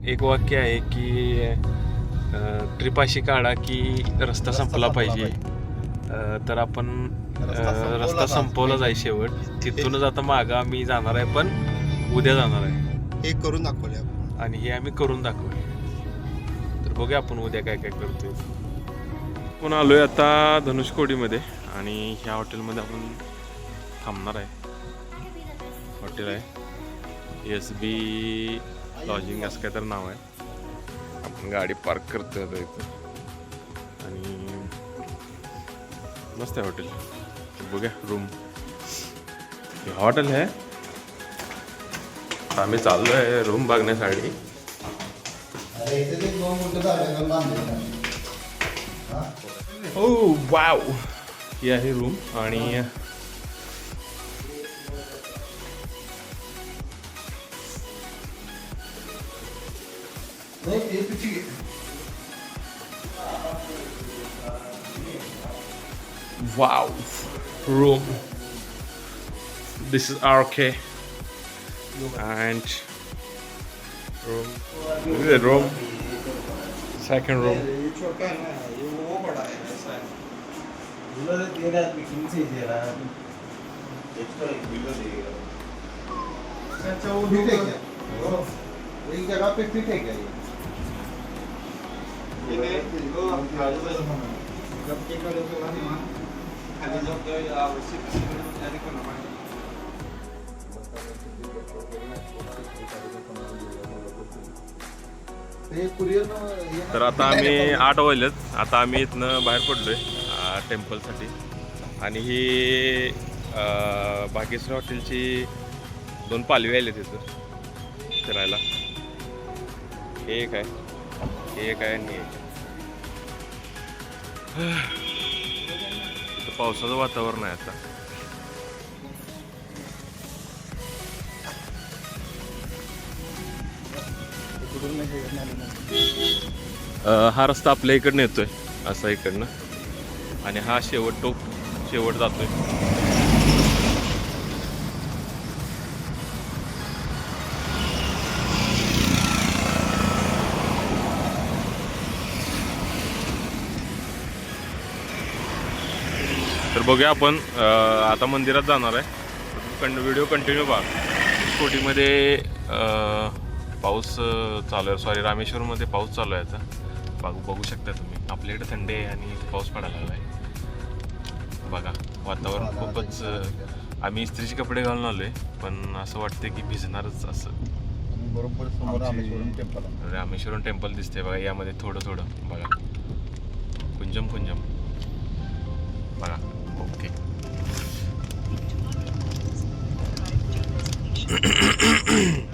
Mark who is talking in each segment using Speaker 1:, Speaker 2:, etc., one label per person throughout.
Speaker 1: एक वाक्य आहे की ट्रिप अशी काढा की रस्ता संपला पाहिजे. तर आपण रस्ता संपवला जाईल शेवट. तिथूनच आता मागं आम्ही जाणार आहे, पण उद्या जाणार आहे.
Speaker 2: हे करून दाखवले आपण.
Speaker 1: आणि हे आम्ही करून दाखवले. तर बघूया आपण उद्या काय काय करतोय. आपण आलोय आता धनुषकोडीमध्ये आणि ह्या हॉटेलमध्ये आपण थांबणार आहे. हॉटेल आहे SB लॉजिंग असं काय तर नाव आहे. आपण गाडी पार्क करतोय आता इथं आणि मस्त आहे हॉटेल. बघूया रूम. हे हॉटेल आहे. आम्ही चाललो आहे रूम बघण्यासाठी. हो वाव. ही आहे रूम आणि wow room. This is RK and room. This is a room. Second room.
Speaker 2: एक जगह पे फिट है क्या
Speaker 1: तर आता आम्ही 8 वाजलेत. आता आम्ही इथनं बाहेर पडलोय टेम्पलसाठी. आणि ही भाग्यश्री हॉटेलची 2 पालवी आले तिथं फिरायला. एक आहे आणि एक. इथं पावसाचं वातावरण आहे आता. हा रस्ता आपल्या इकडनं येतोय असा इकडनं आणि हा शेवट जातोय. तर बघूया आपण आता मंदिरात जाणार आहे. व्हिडिओ कंटिन्यू पहा. कोटीमध्ये पाऊस चालू आहे. सॉरी, रामेश्वरमध्ये पाऊस चालू आहे आता. बघू शकता तुम्ही. आपल्याकडे थंडी आहे आणि पाऊस पडायला लागला आहे. बघा वातावरण खूपच. आम्ही इस्त्रीचे कपडे घालून आलोय पण असं वाटतं की भिजणारच असं.
Speaker 2: बरोबर समोर
Speaker 1: रामेश्वरम टेम्पल दिसते बघा. यामध्ये थोडं बघा. कुंजम बघा. ओके.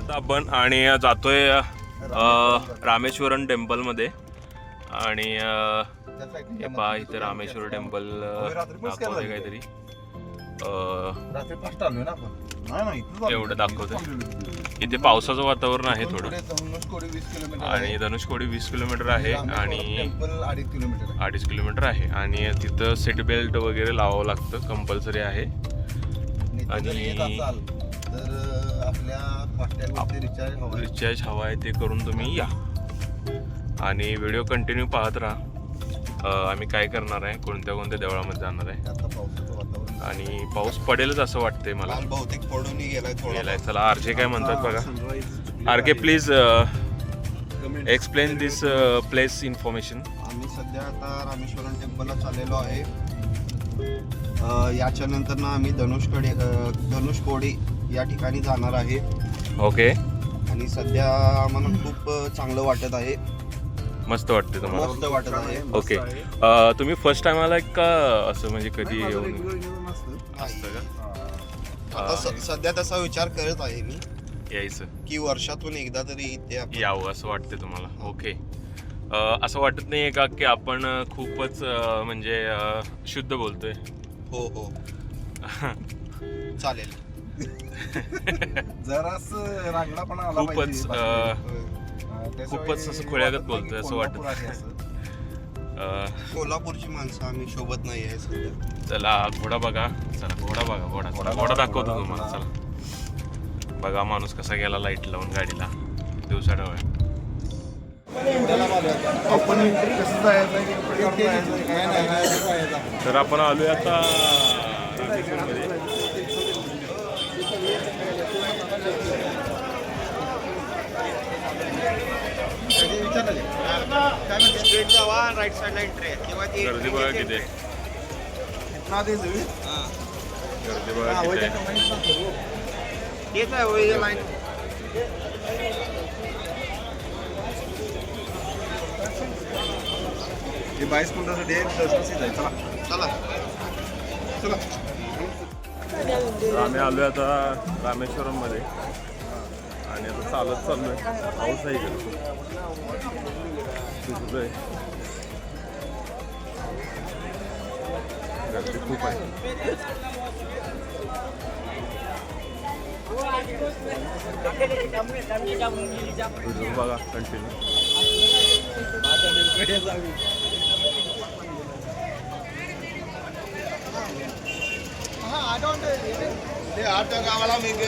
Speaker 1: आता आपण आणि जातोय रामेश्वरम टेम्पलमध्ये. आणि हे पहा इथे रामेश्वर टेम्पल दाखवते काहीतरी. एवढं दाखवतंय. इथे पावसाचं वातावरण आहे थोडं. आणि धनुषकोडी 20 किलोमीटर आहे आणि 2.5 किलोमीटर आहे. आणि तिथं सीट बेल्ट वगैरे लावावं लागतं, कंपल्सरी आहे. आणि रिचार्ज हवा आहे ते करून तुम्ही या. आणि व्हिडिओ कंटिन्यू पाहत राहा. आम्ही काय करणार आहे, कोणत्या देवळामध्ये जाणार आहे. आणि पाऊस पडेलच असं वाटतंय मला.
Speaker 2: बहुतेक पडून गेलाय.
Speaker 1: चला RJ काय म्हणतात बघा. RK please explain this place information.
Speaker 2: आम्ही सध्या आता रामेश्वरम टेम्पलला चाललेलो आहे. याच्या नंतर ना आम्ही धनुषकोडी या ठिकाणी जाणार आहे.
Speaker 1: ओके.
Speaker 2: आणि सध्या आम्हाला खूप चांगलं वाटत आहे.
Speaker 1: मस्त वाटते तुम्हाला?
Speaker 2: मस्त वाटत आहे.
Speaker 1: ओके. तुम्ही फर्स्ट टाइम आला का असं म्हणजे कधी येऊन असतं का?
Speaker 2: आता सध्या तसा विचार करत आहे मी
Speaker 1: यायचं
Speaker 2: की वर्षातून एकदा तरी इथे
Speaker 1: यावं असं वाटते तुम्हाला? ओके. असं वाटत नाहीये का की आपण खूपच म्हणजे शुद्ध बोलतोय?
Speaker 2: हो चालेल. जरासं रांगडा पण आला
Speaker 1: खूपच असं खोळ्यागत बोलतोय असं वाटत.
Speaker 2: कोल्हापूरची माणसं आम्ही शोभत नाही आहे सध्या.
Speaker 1: चला घोडा बघा. घोडा दाखवतो तुम्हाला. चला बघा माणूस कसा गेला लाईट लावून गाडीला दिवसा डोळ्या.
Speaker 3: ओपन कसं जायचं
Speaker 1: तर आपण आलोय आता रामेश्वरमध्ये.
Speaker 2: स्ट्रेट जावा राईट साईडला एंट्री आहे किंवा ती
Speaker 1: गर्दी बघा किती आहे. गर्दी बघा किती आहे.
Speaker 2: तेच आहे होय लाईन.
Speaker 3: हे 22 मिनिटासाठी आहे. चला चला
Speaker 1: तर आम्ही आलोय आता रामेश्वरम मध्ये आणि आता चालत चाललोय. पाऊस आहे इकडे भिजलोय. गर्दी खूप आहे. व्हिडिओ बघा कंटिन्यू.
Speaker 2: ते आठ गावाला मी गे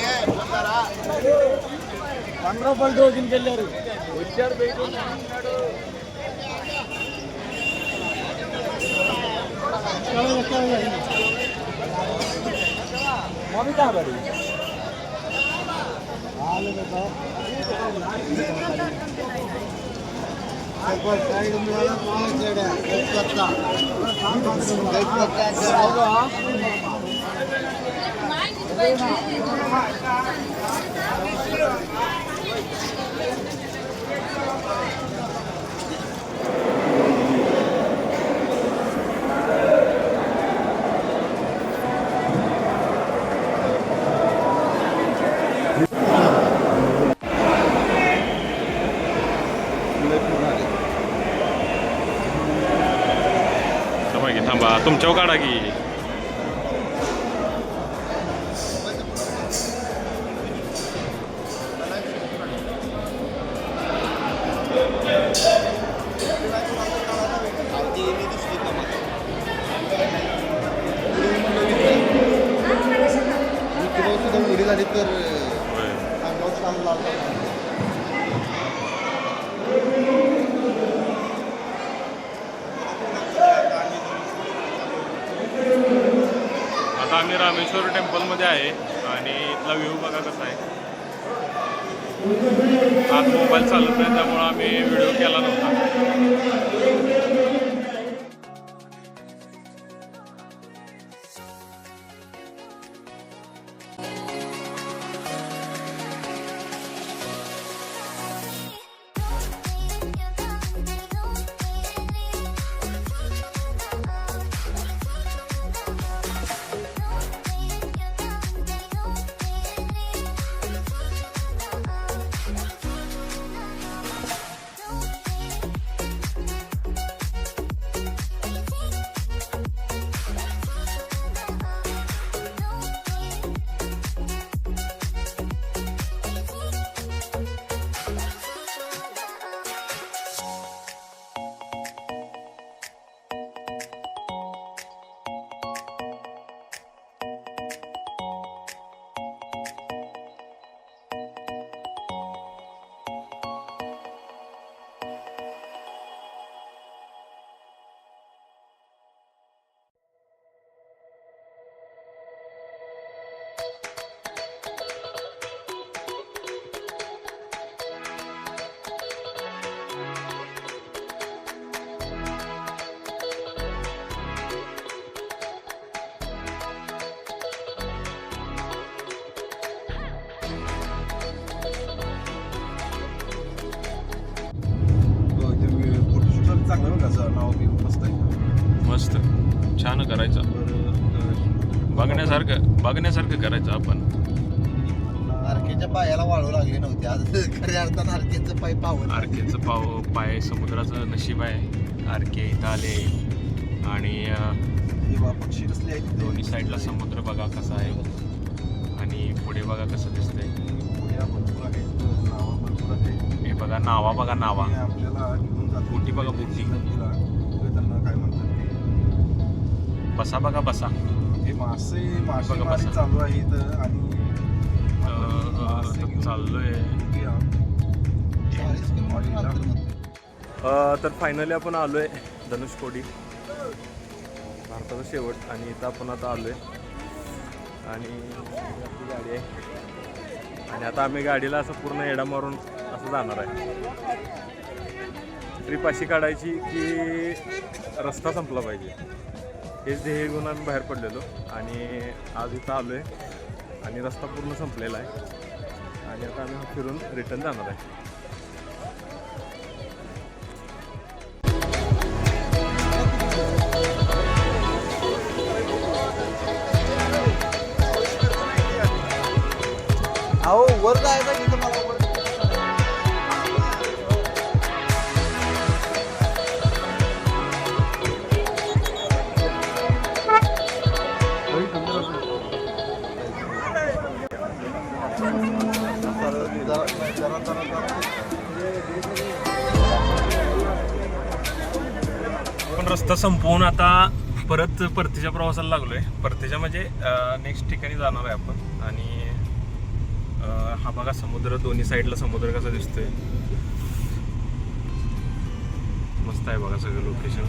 Speaker 4: 15 पॉइंट रोजिन केल्यावर मम्मी का बरी
Speaker 1: थांबा की थांबा तुमच्यावर काढा की.
Speaker 2: झाली तर
Speaker 1: होय. आता आम्ही रामेश्वर टेम्पलमध्ये आहे आणि इथला व्ह्यू बघा कसा आहे. आज मोबाईल चालत नाही त्यामुळं आम्ही व्हिडिओ केला नव्हता.
Speaker 3: चांगलं कसं नाव बी मस्त आहे.
Speaker 1: मस्त छान करायचं. बघण्यासारखं करायचं आपण.
Speaker 2: आरकेच्या पायाला वाळू लागली नव्हती आज खऱ्या अर्थानं आरकेचं पाय पावलं.
Speaker 1: आरकेचं पाय समुद्राचं नशीब आहे. आरके इथं आले आणि
Speaker 3: पक्षी कसले आहेत
Speaker 1: दोन्ही साईडला समुद्र बघा कसा आहे आणि पुढे बघा कसं दिसतंय.
Speaker 3: भरपूर आहेत, नावा भरपूर आहेत.
Speaker 1: हे बघा नावा
Speaker 3: आणि आपल्याला घेऊन जातो.
Speaker 1: बोटी बघा, बोटी.
Speaker 3: त्यांना काय म्हणतात
Speaker 1: बसा बघा बसा.
Speaker 3: हे मासे
Speaker 1: बघा, बसा.
Speaker 3: चालू आहे इथं आणि
Speaker 1: चाललोय. तर फायनली आपण आलो आहे धनुषकोडी, भारताचा शेवट. आणि इथं आपण आता आलो आहे आणि आपली गाडी आहे. आणि आता आम्ही गाडीला असं पूर्ण येडा मारून असं जाणार आहे. ट्रिप अशी काढायची की रस्ता संपला पाहिजे, हेच ध्येय घेऊन आम्ही बाहेर पडलेलो. आणि आज इथं आलो आहे आणि रस्ता पूर्ण संपलेला आहे. आणि आता आम्ही फिरून रिटर्न जाणार आहे.
Speaker 2: अहो वर जायचं की तुम्हाला वर
Speaker 1: आपण रस्ता संपवून आता परत परतीच्या प्रवासाला लागलोय. परतीच्या म्हणजे नेक्स्ट ठिकाणी जाणार आहे आपण. आणि हा बघा समुद्र, दोन्ही साईडला समुद्र कसा दिसतोय, मस्त आहे बघा सगळं लोकेशन.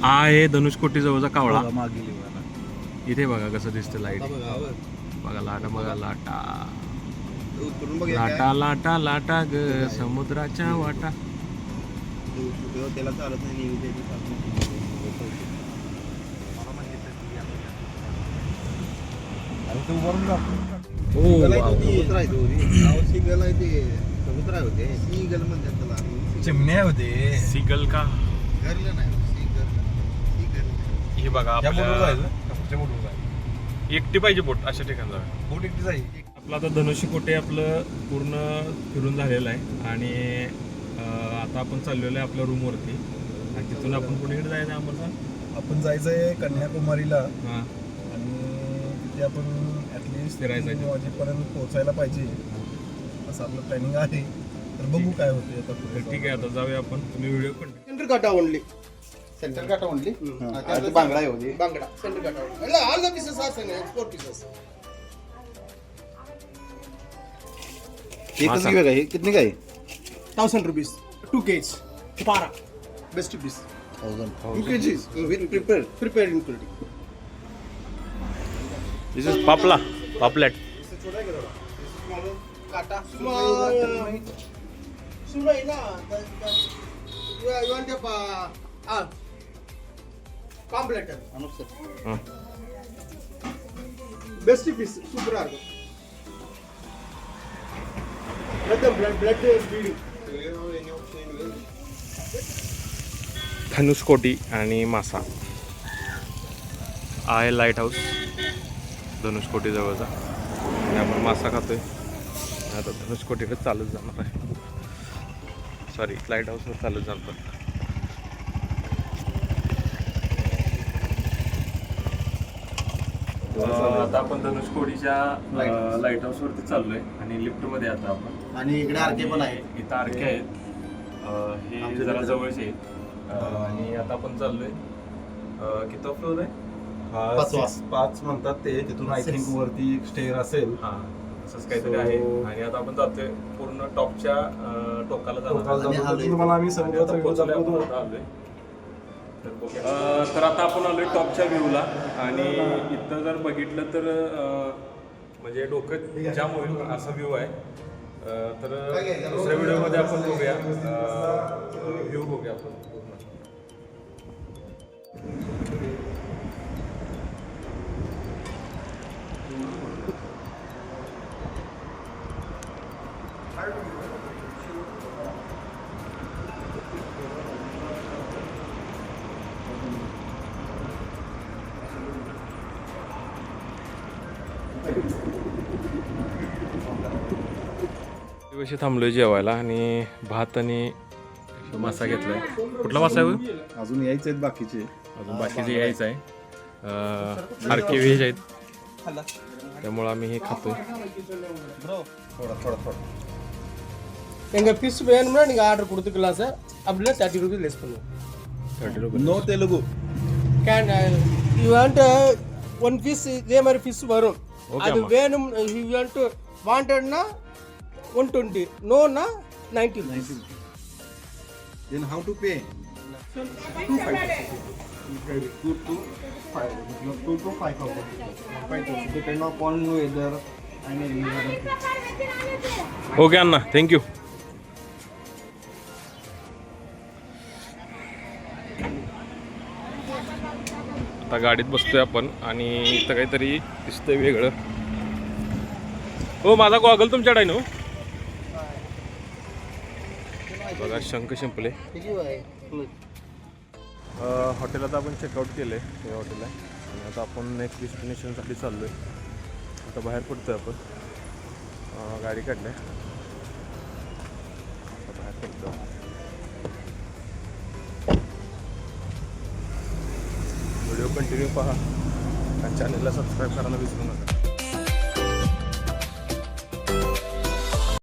Speaker 1: आहे धनुषकोटी जवळचा कावळा. इथे बघा कसं दिसतं लाईट, बघा लाटा, बघा लाटा, लाटा लाटा लाटा ग समुद्राच्या वाटा.
Speaker 2: त्याला चालत नाही. सिगल आहे ते समुद्र होते. सिगल म्हणतात त्याला.
Speaker 3: चिमण्या होते.
Speaker 1: सिगल का
Speaker 2: घरलं नाही सिगल.
Speaker 1: हे बघा
Speaker 3: या बोटवर
Speaker 1: आपल्या
Speaker 3: जायचं का पुढच्या बोटवर जायचं?
Speaker 1: एकटी पाहिजे बोट, अशा ठिकाणी जाऊया.
Speaker 3: बोट एकटी जाईल.
Speaker 1: आपलं आता धनुष्यकोटे आपलं पूर्ण फिरून झालेलं आहे. आणि आता आपण चाललेलो आहे आपल्या रूमवरती. आणि तिथून आपण कुणीकडे जायचं आहे आम्हाला?
Speaker 3: आपण जायचंय कन्याकुमारीला.
Speaker 1: हां,
Speaker 3: आणि तिथे आपण ॲटलिस्ट
Speaker 1: फिरायचं आहे.
Speaker 3: 3 वाजेपर्यंत पोहोचायला पाहिजे असं आपलं प्लॅनिंग आहे. तर बघू काय होते आता पुढे.
Speaker 1: तर ठीक आहे, आता जाऊया आपण. तुम्ही व्हिडिओ कंटिन्यू.
Speaker 2: सेंटर काटा ओनली. सेंटर काटा ओनली. बांगडा आहे होती. बांगडा सेंटर काटा only. All the pieces are centre export pieces.
Speaker 1: मासा.
Speaker 2: कितने का है?
Speaker 4: 1000 rupees 2 kg para best piece
Speaker 2: 2 kgs with prepared including.
Speaker 1: This is पापला, पापलेट.
Speaker 2: काटा small है ना. You want a completer.
Speaker 1: हां,
Speaker 2: Best piece super argo. Let the blood bleeding.
Speaker 1: Dhanushkodi आणि मासा आहे लाईट हाऊस धनुषकोटी जवळचा. आणि आपण मासा खातोय. आता धनुषकोटीकडे चालत जाणार आहे. सॉरी, लाईट हाऊसवर चालत जाणार. आता आपण धनुषकोडीच्या लाईट हाऊसवरती चाललोय आणि लिफ्टमध्ये आता आपण.
Speaker 2: आणि इकडे आरके पण आहे.
Speaker 1: इथं आरके आहेत. हे जरा जवळचे आहेत. आणि आता आपण चाललोय. किती फ्लोर आहे?
Speaker 3: 5 म्हणतात ते. तिथून आय थिंक वरती एक स्टेअर असेल.
Speaker 1: हां, असंच काहीतरी आहे. आणि आता आपण जातोय पूर्ण टॉपच्या टोकाला
Speaker 3: टोकाला
Speaker 1: जाणार.
Speaker 3: जातो. तर तुम्हाला आम्ही समुद्राचा व्ह्यू दाखवतो.
Speaker 1: तर आता आपण आलोय टॉपच्या व्ह्यूला. आणि इथं जर बघितलं तर म्हणजे डोकं जाम होईल असा व्ह्यू आहे. तर दुसऱ्या व्हिडिओमध्ये आपण बघूया व्ह्यू बघूया आपण पूर्ण. दिवशी थांबलोय जेवायला आणि भात आणि मासा घेतलाय. कुठला मासा आहे?
Speaker 3: अजून यायचे आहेत बाकीचे.
Speaker 1: अजून बाकीचे यायचं आहे. आरके व्हेज आहेत त्यामुळं आम्ही हे खातोय.
Speaker 3: थोडा.
Speaker 4: எங்கள் ஃபிஷ் வேணும்னா நீங்கள் ஆர்டர் கொடுத்துக்கலாம் சார். அப்படின்னா 30 rupees லெஸ் பண்ணுவோம்.
Speaker 1: 30 rupees.
Speaker 3: No Telugu.
Speaker 4: Can you want one fish இதே மாதிரி ஃபிஷ் வரும்.
Speaker 1: Okay,
Speaker 4: அது
Speaker 1: அம்மா.
Speaker 4: வேணும் you வாண்டட்னா 120, Nona 90.
Speaker 3: Then how to pay?
Speaker 2: 2 to 5,000. 5,000 depend upon weather and any other thing.
Speaker 1: Okay Anna, thank you. आता गाडीत बसतोय आपण आणि इथं काहीतरी दिसतंय वेगळं. हो, माझा गॉगल तुमच्याकडे आहे ना? बघा, शंख शिंपले हॉटेलात आपण चेकआउट केलं आहे या हॉटेलला आणि आता आपण नेक्स्ट डेस्टिनेशनसाठी चाललो आहे. आता बाहेर पडतोय आपण, गाडी काढली आहे, आता बाहेर पडतो. व्हिडिओ कंटिन्यू पहा आणि चॅनलला सबस्क्राईब करायला विसरू नका.